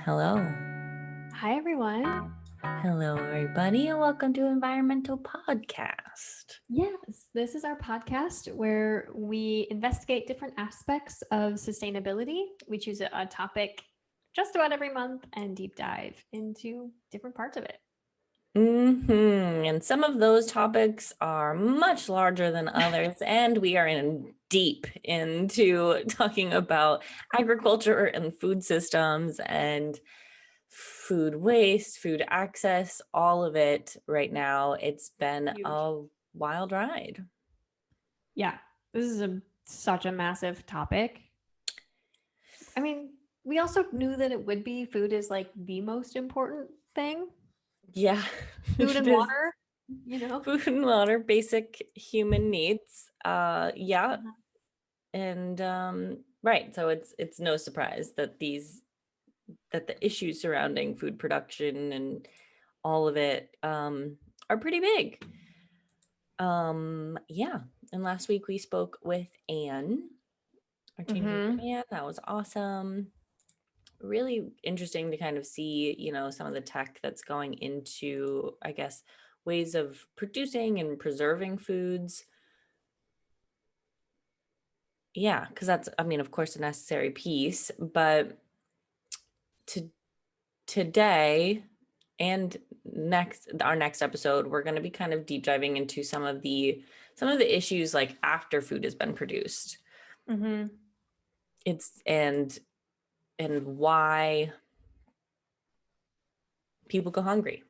Hello. Hi, everyone. Hello, everybody, and welcome to EnvironMental Podcast. Yes, this is our podcast where we investigate different aspects of sustainability. We choose a topic just about every month and deep dive into different parts of it. And some of those topics are much larger than others, and we are in deep into talking about agriculture and food systems and food waste, food access, all of it right now. It's been Huge. a wild ride. Yeah, this is such a massive topic. I mean, we also knew that it would be. Food is like the most important thing. Yeah, Food it and is. water, you know? Food and water, basic human needs. Yeah. Mhm. And right, so it's no surprise that the issues surrounding food production and all of it are pretty big. Yeah. And last week we spoke with Anne, our changing demand. That was awesome. Really interesting to kind of see, some of the tech that's going into, I guess, ways of producing and preserving foods. Yeah, because that's, of course, a necessary piece, but today and our next episode, we're going to be kind of deep diving into some of the issues like after food has been produced. It's and why people go hungry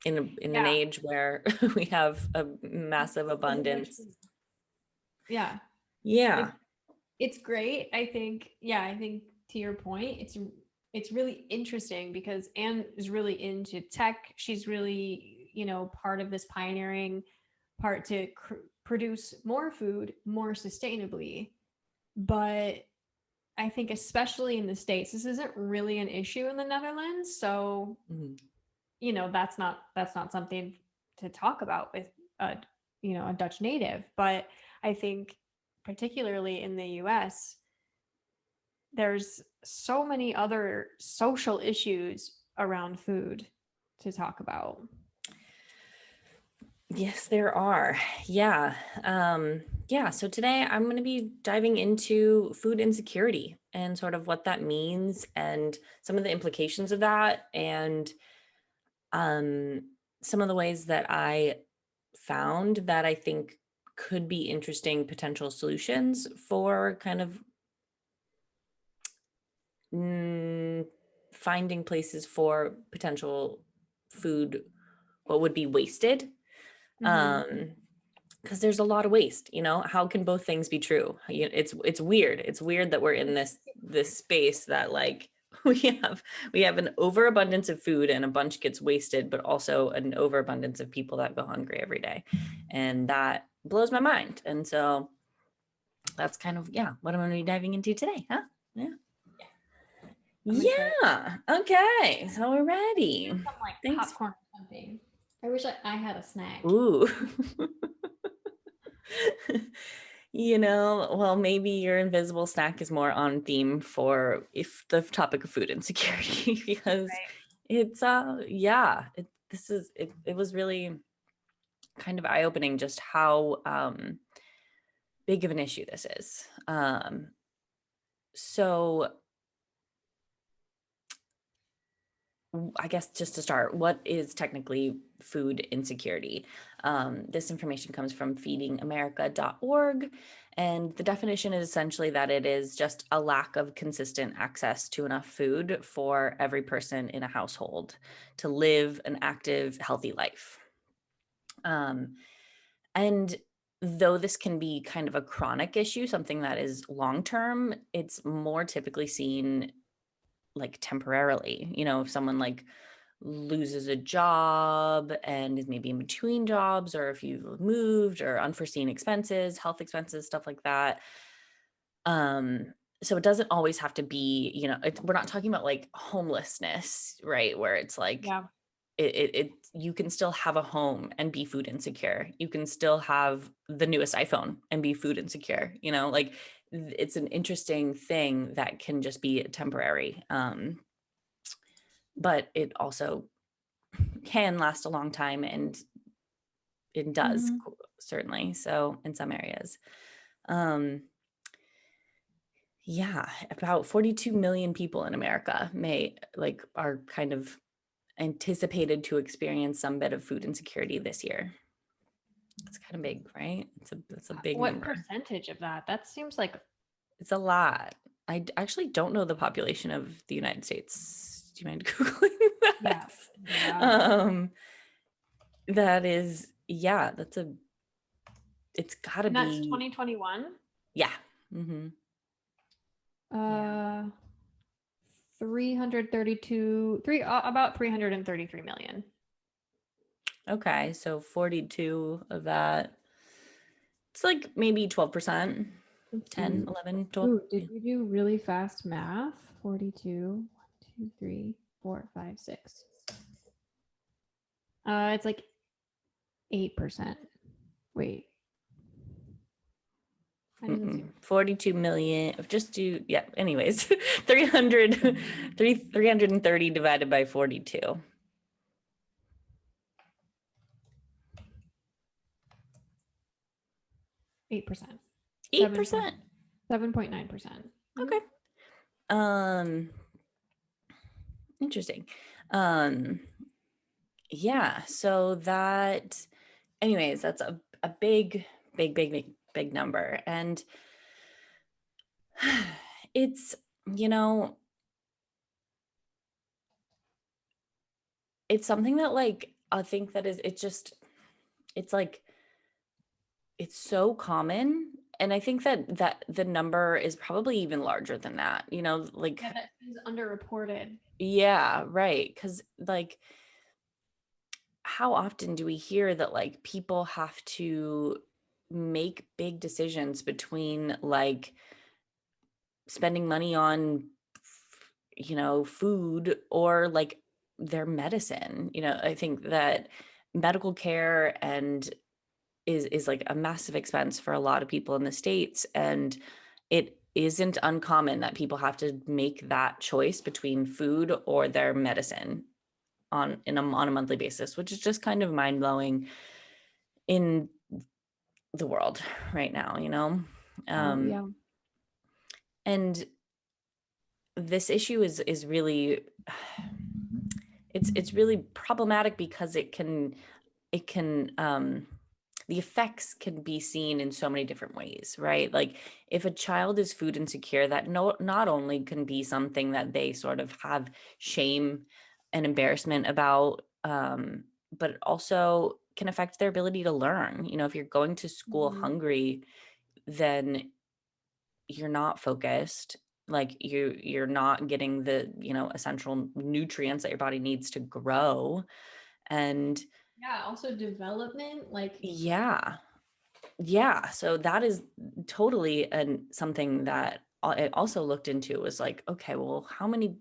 in an age where we have a massive abundance. Yeah. Yeah. It's great. I think to your point, it's really interesting because Anne is really into tech. She's really, part of this pioneering part to produce more food more sustainably. But I think especially in the States, this isn't really an issue in the Netherlands. So, that's not something to talk about with a Dutch native. But I think particularly in the US, there's so many other social issues around food to talk about. Yes, there are. Yeah. Yeah. So today I'm going to be diving into food insecurity and sort of what that means and some of the implications of that and some of the ways that I found that I think could be interesting potential solutions for kind of finding places for potential food, what would be wasted. Because there's a lot of waste, how can both things be true? It's weird. It's weird that we're in this space that like we have an overabundance of food and a bunch gets wasted, but also an overabundance of people that go hungry every day. And that blows my mind. And so that's kind of, what I'm going to be diving into today, huh? Yeah. Yeah. Okay. So we're ready. Some like Thanks. popcorn or something. I wish I had a snack. Ooh. Well, maybe your invisible snack is more on theme for if the topic of food insecurity, because it's it was really kind of eye-opening just how big of an issue this is. So I guess just to start, what is technically food insecurity? This information comes from feedingamerica.org, and the definition is essentially that it is just a lack of consistent access to enough food for every person in a household to live an active, healthy life. And though this can be kind of a chronic issue, something that is long-term, it's more typically seen like temporarily, if someone like loses a job and is maybe in between jobs, or if you've moved or unforeseen expenses, health expenses, stuff like that. So it doesn't always have to be, we're not talking about like homelessness, right? Where it's like, you can still have a home and be food insecure. You can still have the newest iPhone and be food insecure, like it's an interesting thing that can just be temporary. but it also can last a long time, and it does Mhm. certainly. So in some areas, um, yeah, about 42 million people in America are kind of anticipated to experience some bit of food insecurity this year. It's kind of big, right? It's a big What number. percentage of that? That seems like It's a lot. Actually don't know the population of the United States. Do you mind Googling yeah, that? yeah. Um, that is, yeah, it's gotta And that's be, 2021. yeah. Hmm. Yeah. Uh 332 3 about 333 million. Okay. So 42 of that, it's like maybe 12%, Let's 10, see. 11, 12. Ooh, did Yeah. we do really fast math? 42, 1, 2, 3, 4, 5, 6. It's like 8%. Wait, that doesn't seem 42 million, just do, yeah, anyways, 300, 330 divided by 42. 8%. 8%. 7.9%. Okay. Um, Interesting. Um, yeah, so that, anyways, that's a big number. And it's, you know, it's something that like I think that is, it's like it's so common. And I think that the number is probably even larger than that, like, Yeah, that seems underreported. yeah, right. Because like how often do we hear that like people have to make big decisions between like spending money on food or like their medicine? I think that medical care and is like a massive expense for a lot of people in the States, and it isn't uncommon that people have to make that choice between food or their medicine on a monthly basis, which is just kind of mind-blowing in the world right now. Oh, um yeah. and this issue is really, it's really problematic because it can the effects can be seen in so many different ways, right? Like if a child is food insecure, that not only can be something that they sort of have shame and embarrassment about, but it also can affect their ability to learn. If you're going to school Mhm. hungry, then you're not focused, like you're not getting the essential nutrients that your body needs to grow. And Yeah, also development, like yeah, so that is totally something that I also looked into, was like, okay, well, how many,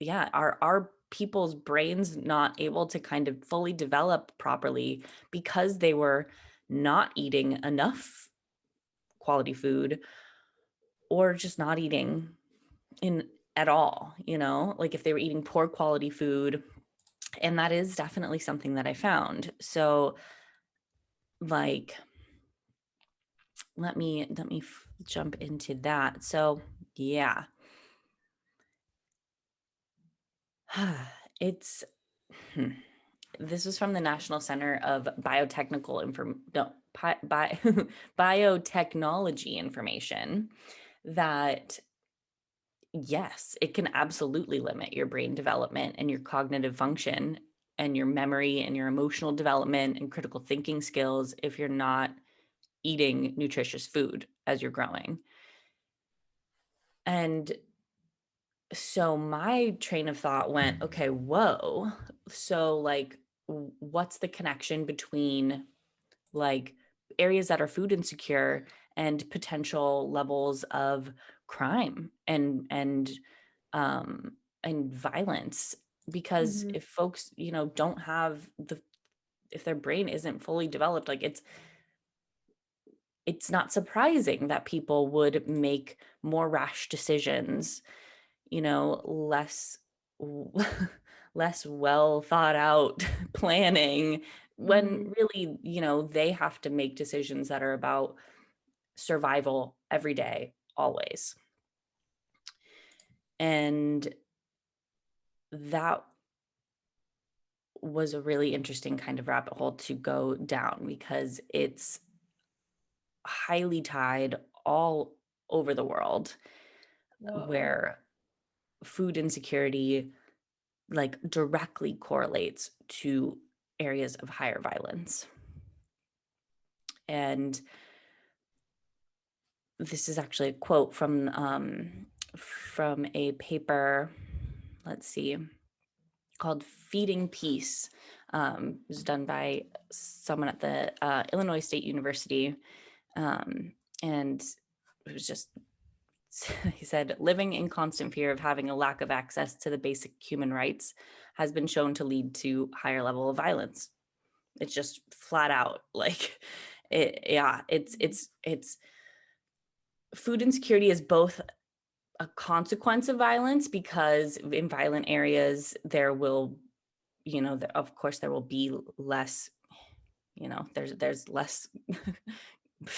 yeah, are people's brains not able to kind of fully develop properly because they were not eating enough quality food, or just not eating in at all, like if they were eating poor quality food. And that is definitely something that I found. So like let me jump into that. So yeah, it's hmm, this is from the National Center of Biotechnical Inform no, Biotechnology Information, that yes, it can absolutely limit your brain development and your cognitive function and your memory and your emotional development and critical thinking skills if you're not eating nutritious food as you're growing. And so my train of thought went, okay, whoa. So like what's the connection between like areas that are food insecure and potential levels of crime um and violence? Because Mhm. if folks don't have if their brain isn't fully developed, like it's not surprising that people would make more rash decisions, less less well thought out planning, when Mhm. really, they have to make decisions that are about survival every day, always. And that was a really interesting kind of rabbit hole to go down, because it's highly tied all over the world, Whoa. where food insecurity like directly correlates to areas of higher violence. And this is actually a quote from a paper, let's see, called Feeding Peace. It was done by someone at the Illinois State University. And it was just, he said, living in constant fear of having a lack of access to the basic human rights has been shown to lead to higher level of violence. It's just flat out like it's food insecurity is both a consequence of violence, because in violent areas there will, of course there will be less, there's less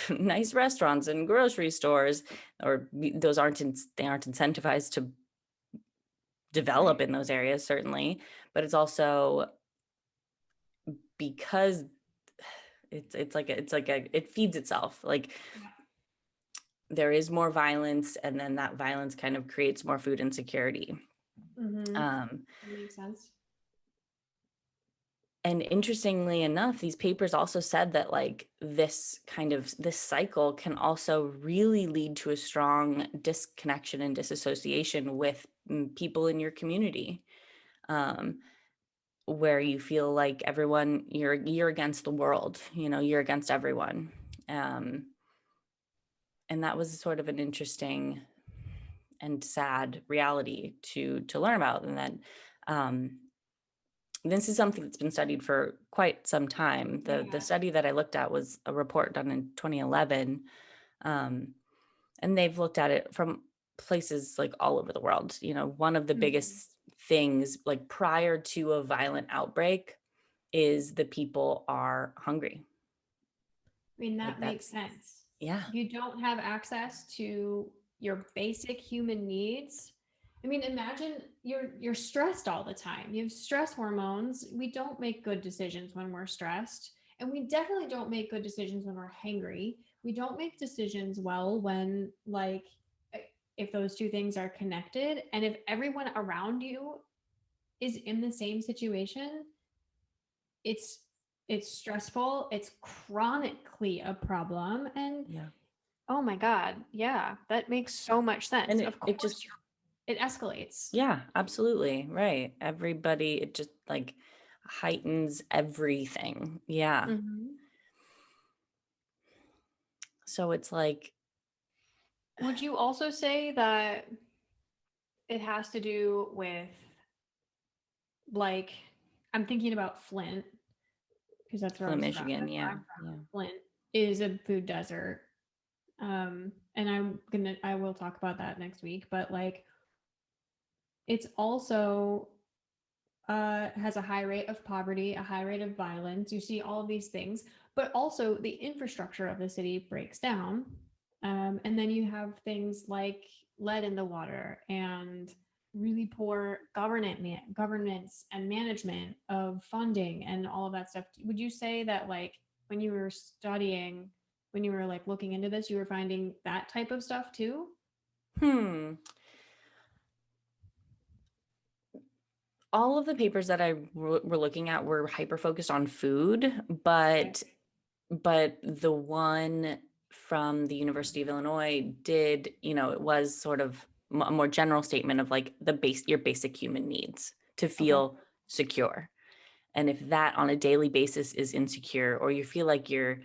nice restaurants and grocery stores, or those they aren't incentivized to develop Right. in those areas, certainly. But it's also because it feeds itself. Like Yeah. there is more violence, and then that violence kind of creates more food insecurity. Mhm. Um, That makes sense. and interestingly enough, these papers also said that like this cycle can also really lead to a strong disconnection and disassociation with people in your community, um, where you feel like everyone, you're against the world, you're against everyone. um, and that was sort of an interesting and sad reality to learn about. And then um, this is something that's been studied for quite some time. The Yeah. study that I looked at was a report done in 2011, um, and they've looked at it from places like all over the world. One of the Mhm. biggest things, like prior to a violent outbreak, is the people are hungry. I mean, Like that makes that's sense. yeah, If you don't have access to your basic human needs, I mean, imagine you're stressed all the time. You have stress hormones. We don't make good decisions when we're stressed, and we definitely don't make good decisions when we're hangry. We don't make decisions well when like if those two things are connected, and if everyone around you is in the same situation, it's it's stressful, it's chronically a problem, and yeah. oh my god, yeah, that makes so much sense. And Of it just, course it escalates. yeah, absolutely. Right. Everybody, it just like heightens everything. Yeah. Mhm. So it's like, Would you also say that it has to do with like I'm thinking about Flint because that's where I Flint, was from. Michigan. That's where Yeah. I'm from. Yeah. Flint is a food desert. And I will talk about that next week, but like it's also has a high rate of poverty, a high rate of violence. You see all of these things, but also the infrastructure of the city breaks down. And then you have things like lead in the water and really poor governance and management of funding and all of that stuff. Would you say that like when you were studying, when you were like looking into this, you were finding that type of stuff too? Hmm. All of the papers that were looking at were hyper focused on food, Okay. but the one from the University of Illinois did, it was sort of a more general statement of like your basic human needs to Okay. feel secure. And if that on a daily basis is insecure, or you feel like you're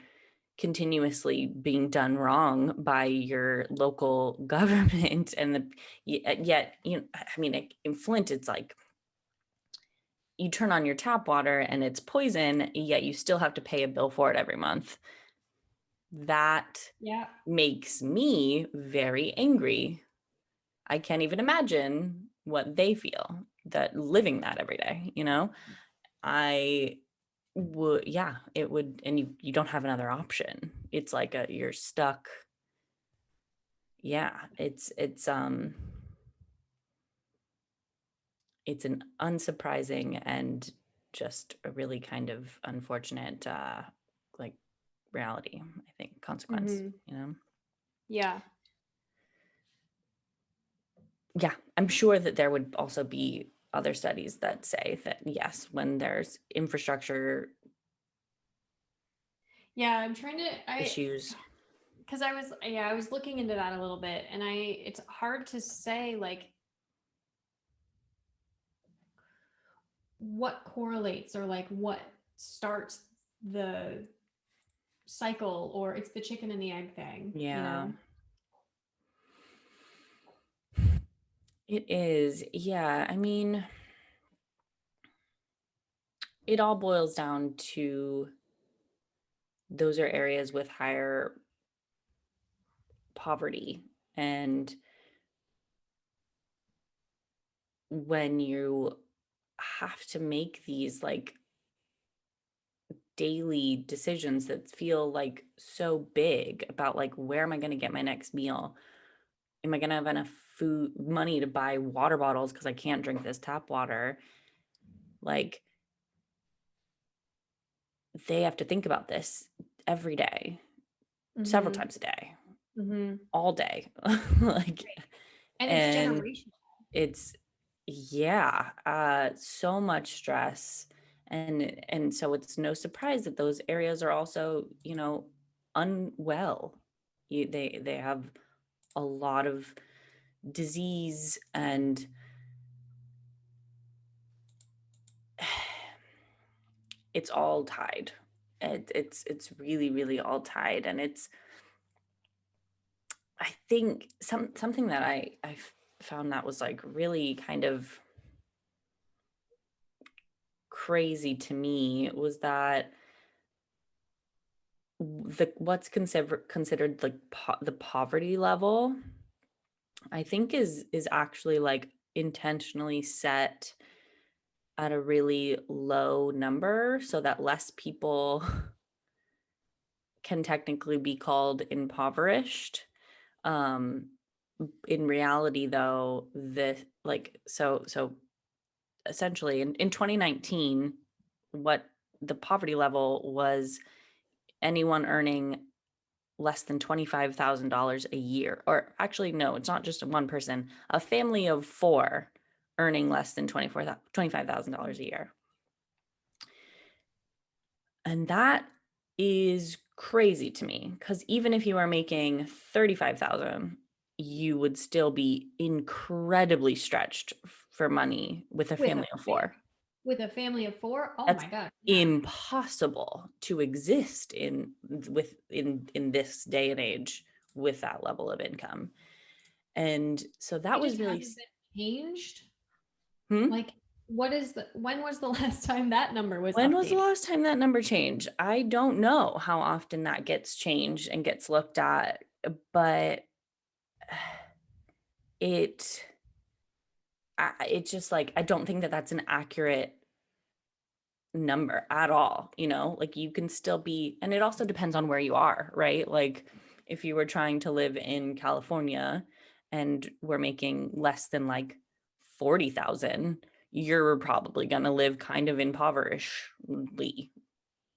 continuously being done wrong by your local government, and yet, I mean, in Flint, it's like you turn on your tap water and it's poison, yet you still have to pay a bill for it every month. That Yeah. makes me very angry. I can't even imagine what they feel. that living that every day, I would, yeah, it would, and you don't have another option. It's like you're stuck. Yeah, it's an unsurprising and just a really kind of unfortunate like reality, I think, consequence, Mhm. Yeah. Yeah, I'm sure that there would also be other studies that say that yes, when there's infrastructure Yeah, I'm trying to issues. because I was looking into that a little bit, and it's hard to say like what correlates or like what starts the cycle, or it's the chicken and the egg thing, you Yeah, know? it is. Yeah, I mean, it all boils down to those are areas with higher poverty. And when you have to make these like daily decisions that feel like so big about like, where am I going to get my next meal? Am I going to have enough food money to buy water bottles because I can't drink this tap water? Like, they have to think about this every day, several Mm-hmm. times a day, Mm-hmm. all day. Like, And it's and generational. it's, yeah, so much stress. And so it's no surprise that those areas are also, unwell. They have a lot of disease, and it's all tied. It's really, really all tied. And it's, I think, something that I found that was like really kind of crazy to me was that what's considered like the poverty level, I think is actually like intentionally set at a really low number so that less people can technically be called impoverished. Um, in reality, though, so essentially in 2019, what the poverty level was, anyone earning less than $25,000 a year. Or actually, no, it's not just one person, a family of four earning less than $25,000 a year. And that is crazy to me, because even if you are making 35,000, you would still be incredibly stretched for money with a With a family of four. with a family of four, oh That's my God. Yeah. impossible to exist in this day and age with that level of income. And so that It was just really hasn't been changed. hmm? Like, when was the last time that number was When was the updated? last time that number changed? I don't know how often that gets changed and gets looked at, but it it's just like, I don't think that that's an accurate number at all, like you can still be, and it also depends on where you are, right? Like if you were trying to live in California and we're making less than like 40,000, you're probably going to live kind of Mhm.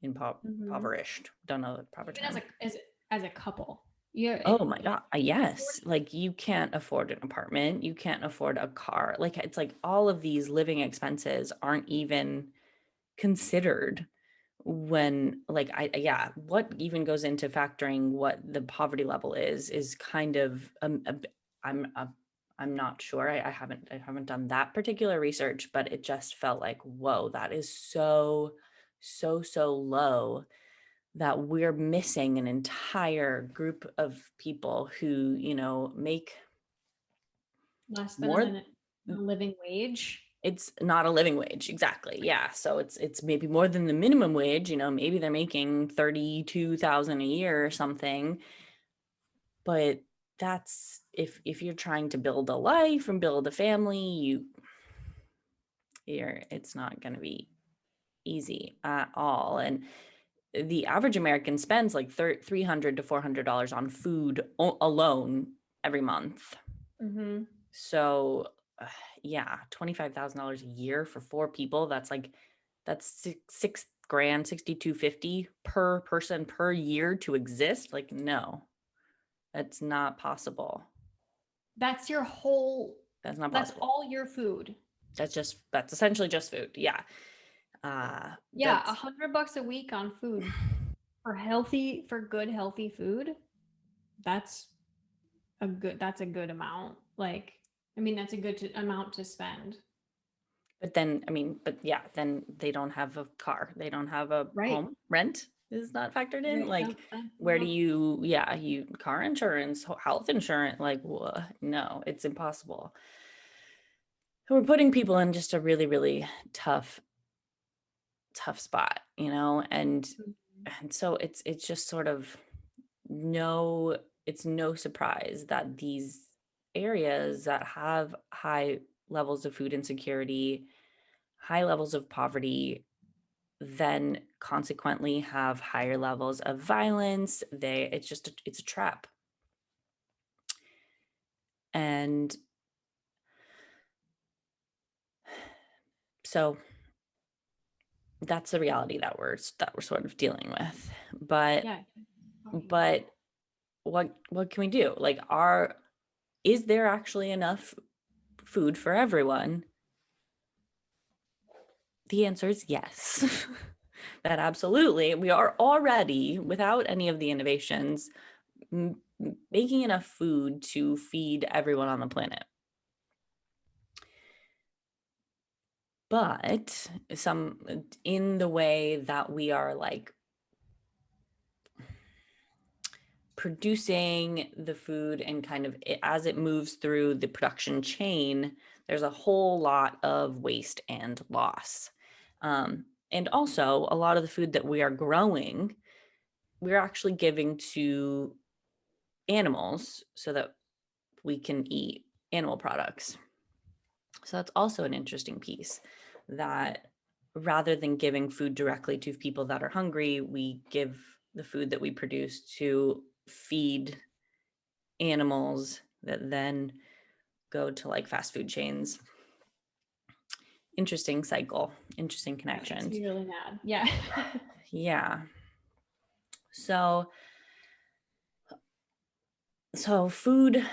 impoverished, don't know the proper Even as term. a couple. Yeah, Oh my it God. Yes. Like you can't afford an apartment. You can't afford a car. Like it's like all of these living expenses aren't even considered when like yeah, what even goes into factoring what the poverty level is kind of I'm I'm not sure. I haven't done that particular research, but it just felt like, whoa, that is so low that we're missing an entire group of people who, make less than more. a living wage. It's not a living wage, exactly. Yeah, so it's maybe more than the minimum wage, maybe they're making 32,000 a year or something, but that's if you're trying to build a life and build a family, it's not going to be easy at all. And the average American spends like $300 to $400 on food alone every month. Mm-hmm. So yeah, $25,000 a year for 4 people. That's six grand, 6,250 per person per year to exist. Like, no, that's not possible. That's your whole, That's not that's possible. all your food. That's essentially just food. Yeah. Yeah, That's $100 a week on food for good, healthy food. That's that's a good amount. Like, I mean, that's a good amount to spend. But then, I mean, but yeah, then they don't have a car. They don't have a Right. home. Rent is not factored in. Right. Like, No, no, where do no. you car insurance, health insurance? Like, no, it's impossible. We're putting people in just a really, really tough spot, and Mhm. so it's just sort of no, it's no surprise that these areas that have high levels of food insecurity, high levels of poverty, then consequently have higher levels of violence. It's a trap. And so that's the reality that we're sort of dealing with. But Yeah. Talking but about. what can we do? Like, is there actually enough food for everyone? The answer is yes. That absolutely, we are already, without any of the innovations, making enough food to feed everyone on the planet. But in the way that we are like producing the food and kind of as it moves through the production chain, there's a whole lot of waste and loss. And also, a lot of the food that we are growing, we're actually giving to animals so that we can eat animal products. So that's also an interesting piece, that rather than giving food directly to people that are hungry, we give the food that we produce to feed animals that then go to like fast food chains. Interesting cycle, interesting That makes connections. me really mad. Yeah. Yeah. So food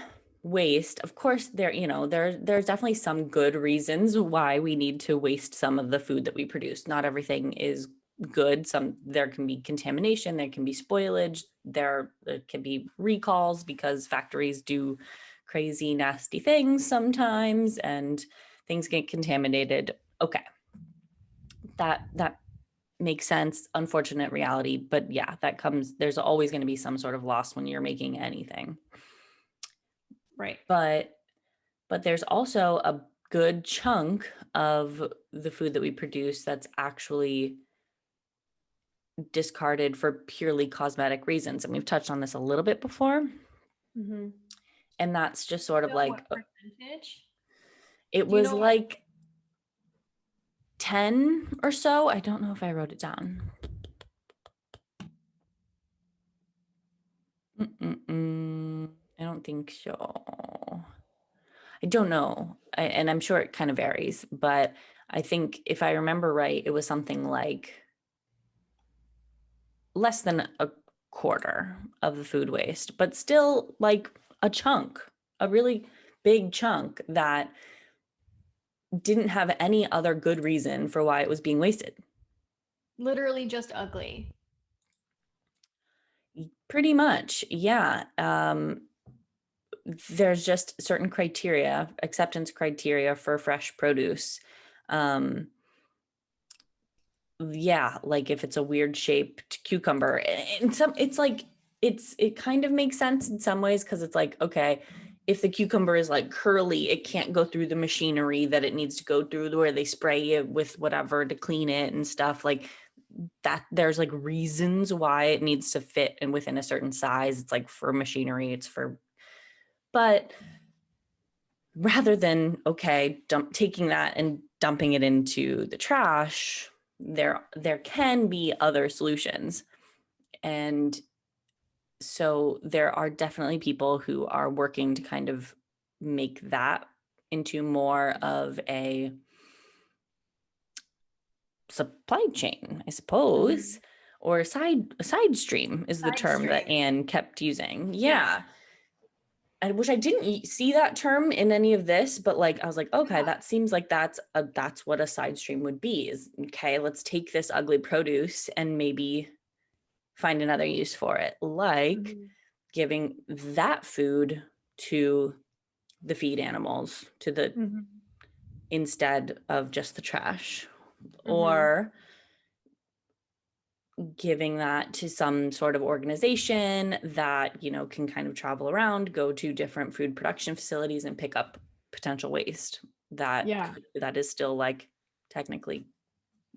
waste, of course, there's definitely some good reasons why we need to waste some of the food that we produce. Not everything is good. There can be contamination, there can be spoilage, there can be recalls because factories do crazy nasty things sometimes and things get contaminated. Okay, that makes sense. Unfortunate reality, but yeah, there's always going to be some sort of loss when you're making anything. Right. But there's also a good chunk of the food that we produce that's actually discarded for purely cosmetic reasons. And we've touched on this a little bit before. Mm-hmm. And that's just sort of So like, what percentage? it Do you was know what? like 10 or so. I don't know if I wrote it down. I don't think so. I don't know. And I'm sure it kind of varies, but I think if I remember right, it was something like less than a quarter of the food waste, but still like a chunk, a really big chunk that didn't have any other good reason for why it was being wasted. Literally just ugly. Pretty much, yeah. There's just certain criteria, acceptance criteria for fresh produce. Um, yeah, like if it's a weird shaped cucumber, and it kind of makes sense in some ways because it's like, okay, if the cucumber is like curly, it can't go through the machinery that it needs to go through where they spray it with whatever to clean it and stuff like that. There's like reasons why it needs to fit and within a certain size. It's like for machinery, but rather than, okay, taking that and dumping it into the trash, there can be other solutions. And so there are definitely people who are working to kind of make that into more of a supply chain, I suppose, or side stream is the Side term that stream. Anne kept using. Yeah. I wish I didn't see that term in any of this, but like I was like, okay, Yeah. that seems like that's what a side stream would be. Is okay, let's take this ugly produce and maybe find another use for it, like giving that food to the feed animals, to the instead of just the trash, or giving that to some sort of organization that, you know, can kind of travel around, go to different food production facilities and pick up potential waste that that is still like technically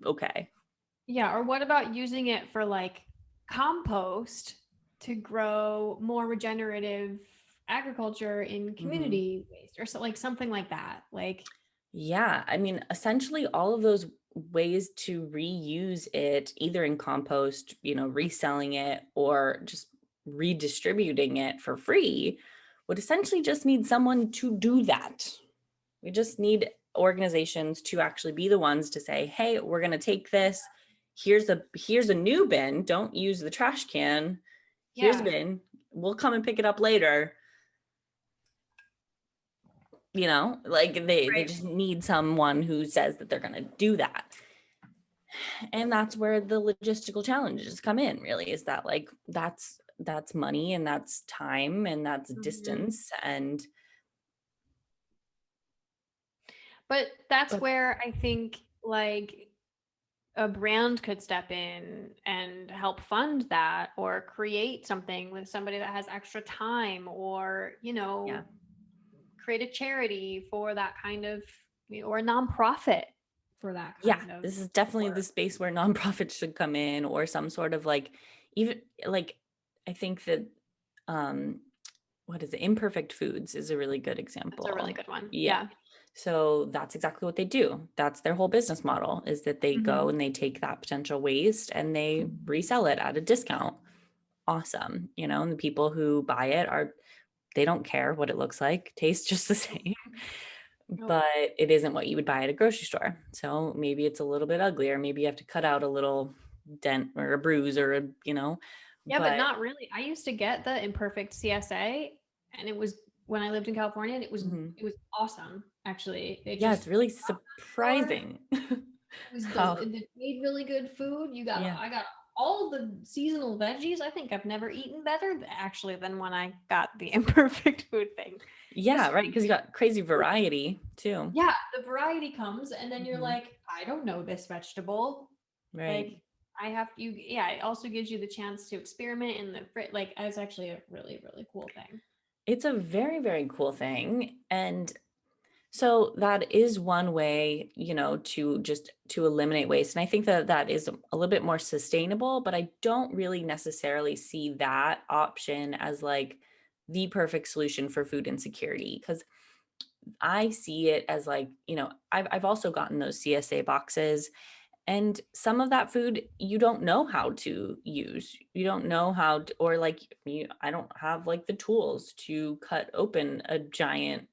okay. Yeah. Or what about using it for like compost to grow more regenerative agriculture in community waste or so, like something like that? Like, Yeah, I mean, essentially all of those ways to reuse it, either in compost, you know, reselling it or just redistributing it for free, would essentially just need someone to do that. We just need organizations to actually be the ones to say, hey, we're going to take this. Here's a new bin. Don't use the trash can. Here's a bin. We'll come and pick it up later. You know, like they just need someone who says that they're going to do that. And that's where the logistical challenges come in, really, is that like that's money and that's time and that's distance. And but that's where I think like a brand could step in and help fund that, or create something with somebody that has extra time, or, you know, create a charity for that kind of, or a nonprofit for that kind of this is definitely work. the space where nonprofits should come in, or some sort of like, even like, I think that what is it, Imperfect Foods is a really good example. That's a really good one. Yeah. So that's exactly what they do. That's their whole business model, is that they go and they take that potential waste and they resell it at a discount. Awesome. You know, and the people who buy it they don't care what it looks like, tastes just the same. But it isn't what you would buy at a grocery store. So maybe it's a little bit uglier. Maybe you have to cut out a little dent or a bruise or a, you know. Yeah, but not really. I used to get the Imperfect CSA, and it was when I lived in California, and it was awesome. Actually, it's really surprising. It was it made really good food. I got all the seasonal veggies. I think I've never eaten better actually than when I got the Imperfect Food thing. Yeah, right, because you got crazy variety too. Yeah, the variety comes, and then you're like, I don't know this vegetable. Right. Like, I have you. Yeah, it also gives you the chance to experiment in the like. It's actually a really, really cool thing. It's a very, very cool thing. And so that is one way, you know, to eliminate waste. And I think that that is a little bit more sustainable, but I don't really necessarily see that option as like the perfect solution for food insecurity, because I see it as like, you know, I've also gotten those CSA boxes, and some of that food you don't know how to use. You don't know how to, or like I don't have like the tools to cut open a giant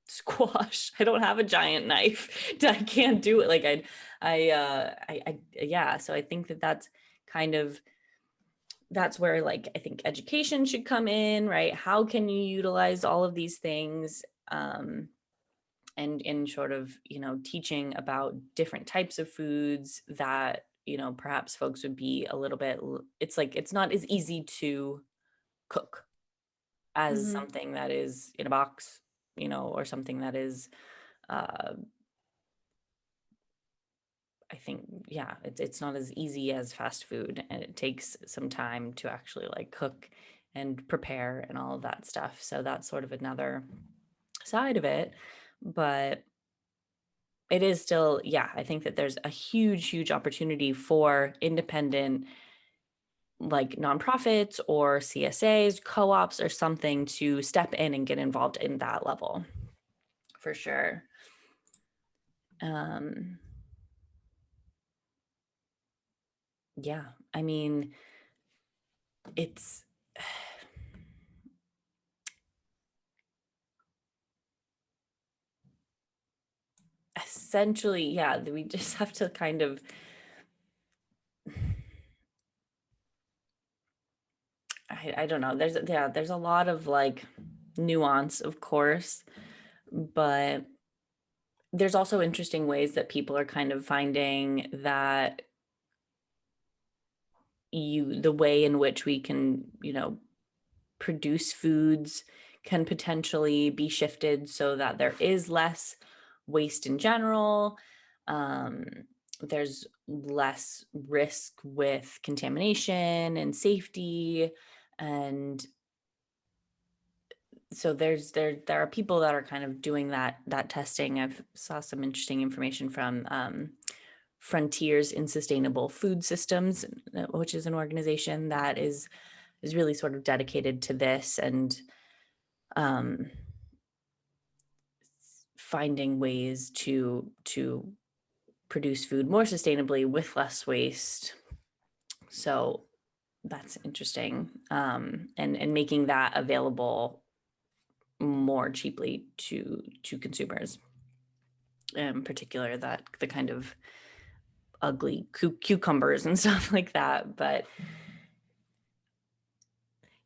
squash. I don't have a giant knife. I can't do it. Like yeah. So I think that that's kind of, that's where like I think education should come in, right? How can you utilize all of these things? And in sort of, you know, teaching about different types of foods that, you know, perhaps folks would be a little bit, it's like it's not as easy to cook as something that is in a box, you know, or something that is I think, yeah, it's not as easy as fast food, and it takes some time to actually like cook and prepare and all of that stuff. So that's sort of another side of it. But it is still, yeah, I think that there's a huge, huge opportunity for independent like nonprofits or CSAs, co-ops or something to step in and get involved in that level for sure. Yeah, I mean, it's essentially, yeah, we just have to kind of, I don't know. There's a lot of like nuance, of course, but there's also interesting ways that people are kind of finding that the way in which we can, produce foods can potentially be shifted so that there is less waste in general. Um, there's less risk with contamination and safety. And so there are people that are kind of doing that testing. I've saw some interesting information from Frontiers in Sustainable Food Systems, which is an organization that is really sort of dedicated to this and um, finding ways to produce food more sustainably with less waste. So that's interesting, and making that available more cheaply to consumers, in particular that the kind of ugly cucumbers and stuff like that. But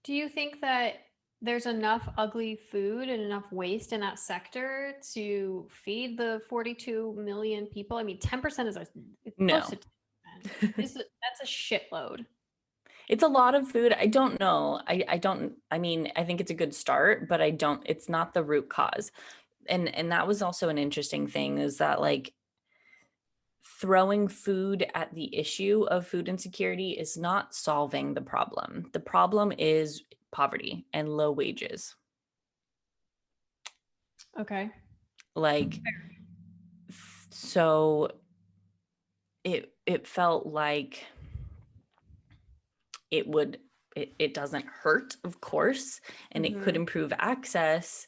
Do you think that there's enough ugly food and enough waste in that sector to feed the 42 million people? I mean, 10% is it's close no. to 10%. That's a shitload. It's a lot of food. I don't know. I don't, I mean, I think it's a good start, but it's not the root cause. And that was also an interesting thing, is that like throwing food at the issue of food insecurity is not solving the problem. The problem is poverty and low wages. Okay. Like, so it felt like it doesn't hurt, of course, and it could Mm-hmm. improve access,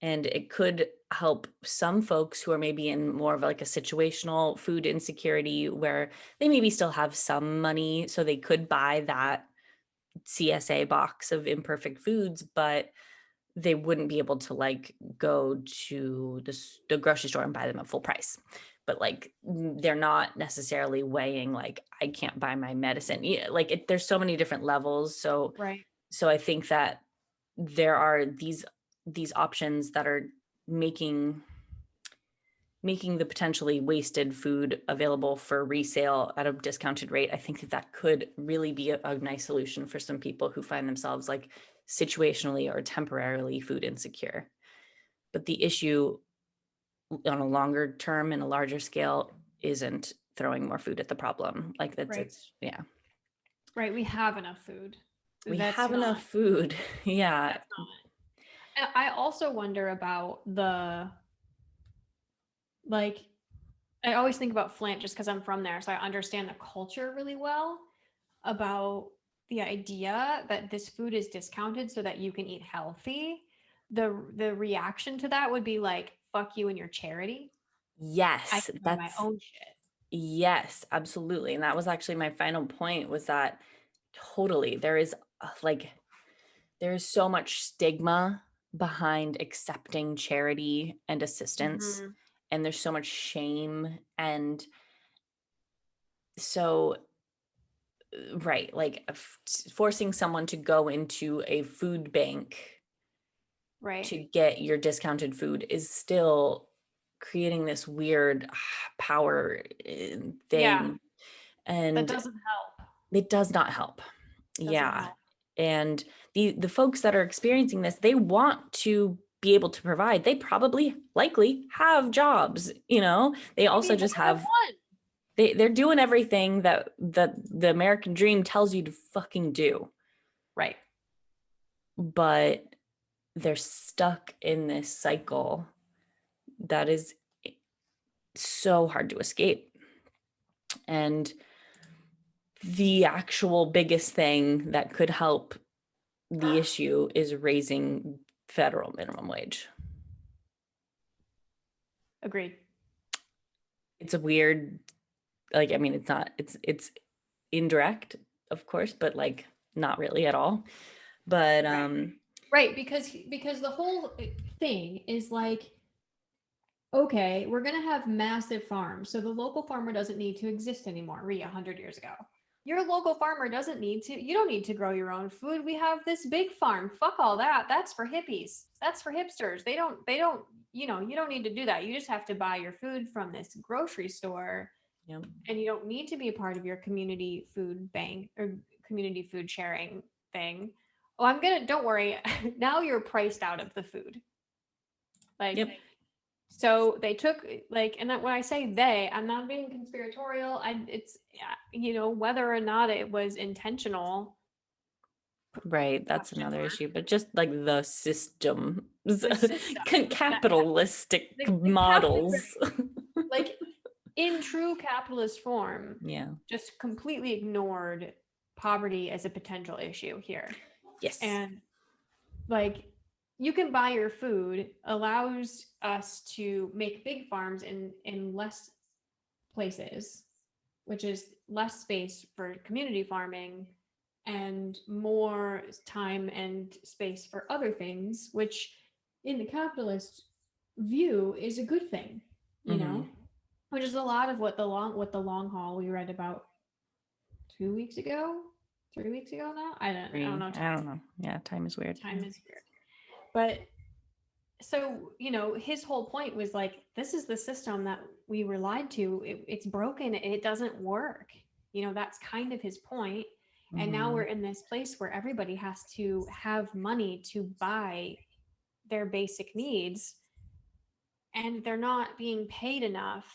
and it could help some folks who are maybe in more of like a situational food insecurity where they maybe still have some money so they could buy that CSA box of Imperfect Foods, but they wouldn't be able to like go to the grocery store and buy them at full price. But like they're not necessarily weighing like I can't buy my medicine. Yeah, like there's so many different levels. So Right. I think that there are these options that are making the potentially wasted food available for resale at a discounted rate. I think that could really be a nice solution for some people who find themselves like situationally or temporarily food insecure. But the issue on a longer term and a larger scale isn't throwing more food at the problem. Like Right. it's yeah. Right. We have enough food. We That's have enough not, food. Yeah. that's not. And I also wonder about like, I always think about Flint just because I'm from there. So I understand the culture really well about the idea that this food is discounted so that you can eat healthy. The reaction to that would be like, fuck you and your charity. I Yes, can buy my own shit. yes, absolutely. And that was actually my final point, was that totally there is like there is so much stigma behind accepting charity and assistance, Mm-hmm. and there's so much shame. And so right, like forcing someone to go into a food bank Right. to get your discounted food is still creating this weird power Yeah. thing, That and doesn't help. it does not help. Doesn't Yeah. help. And the folks that are experiencing this, they want to be able to provide. They probably likely have jobs, they Maybe also more just than have one. they're doing everything that the American dream tells you to fucking do, Right. but they're stuck in this cycle that is so hard to escape. And the actual biggest thing that could help the issue is raising federal minimum wage. Agreed. it's a weird, like, I mean, it's not, it's indirect, of course, but like not really at all. But Right, because the whole thing is like, okay, we're going to have massive farms. So the local farmer doesn't need to exist anymore, 100 years ago. Your local farmer doesn't need to, you don't need to grow your own food. We have this big farm. Fuck all that. That's for hippies. That's for hipsters. They don't, you know, you don't need to do that. You just have to buy your food from this grocery store. yep. And you don't need to be a part of your community food bank or community food sharing thing. Oh, don't worry. Now you're priced out of the food. Like, Yep. so they took like, and when I say they, I'm not being conspiratorial. It's, you know, whether or not it was intentional. Right, that's another issue, but just like the system, The system, capitalistic the models. like in true capitalist form, Yeah. just completely ignored poverty as a potential issue here. Yes. And like, you can buy your food allows us to make big farms in less places, which is less space for community farming and more time and space for other things, which in the capitalist view is a good thing, you know, which is a lot of what the long haul we read about 2 weeks ago, 3 weeks ago now. I don't know. I don't know. Yeah, time is weird. Time is weird. But so, you know, his whole point was like, this is the system that we were lied to. It's broken. It doesn't work. You know, that's kind of his point. And now we're in this place where everybody has to have money to buy their basic needs, and they're not being paid enough,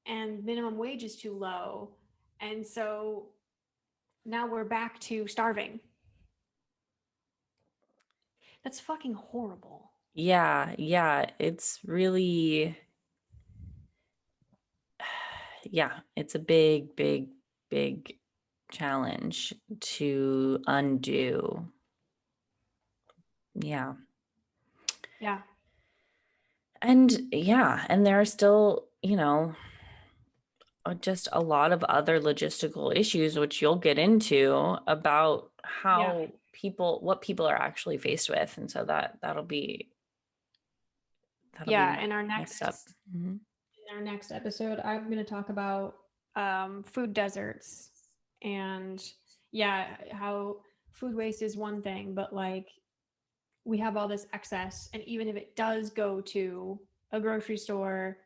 and minimum wage is too low. And so now we're back to starving. That's fucking horrible. Yeah, yeah, it's really, yeah, it's a big, big, big challenge to undo. Yeah. Yeah. And yeah, and there are still, you know, just a lot of other logistical issues, which you'll get into about how what people are actually faced with. And so that'll be Yeah. In our next up. in our next episode, I'm going to talk about food deserts and how food waste is one thing, but like we have all this excess, and even if it does go to a grocery store,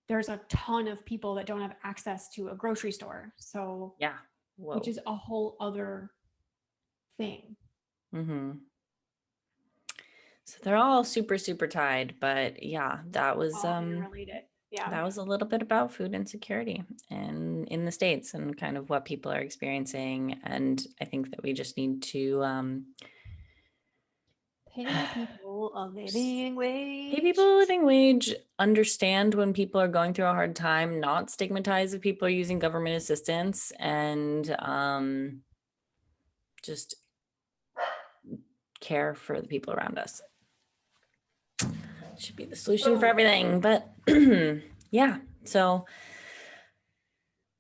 there's a ton of people that don't have access to a grocery store. So yeah, which is a whole other thing. So they're all super, super tied, but yeah, that was Related. Yeah. that was a little bit about food insecurity and in the States and kind of what people are experiencing. And I think that we just need to pay people a living wage. Pay people a living wage, understand when people are going through a hard time, not stigmatize if people are using government assistance, and just care for the people around us. Should be the solution for everything. But yeah, so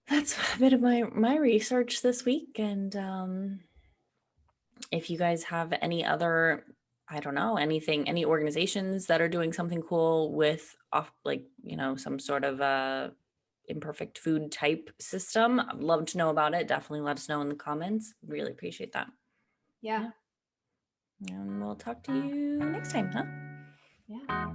that's a bit of my research this week. And if you guys have any other, I don't know, any organizations that are doing something cool with like, you know, some sort of imperfect food type system, I'd love to know about it. Definitely let us know in the comments. Really appreciate that. Yeah. And we'll talk to you next time, huh? Yeah.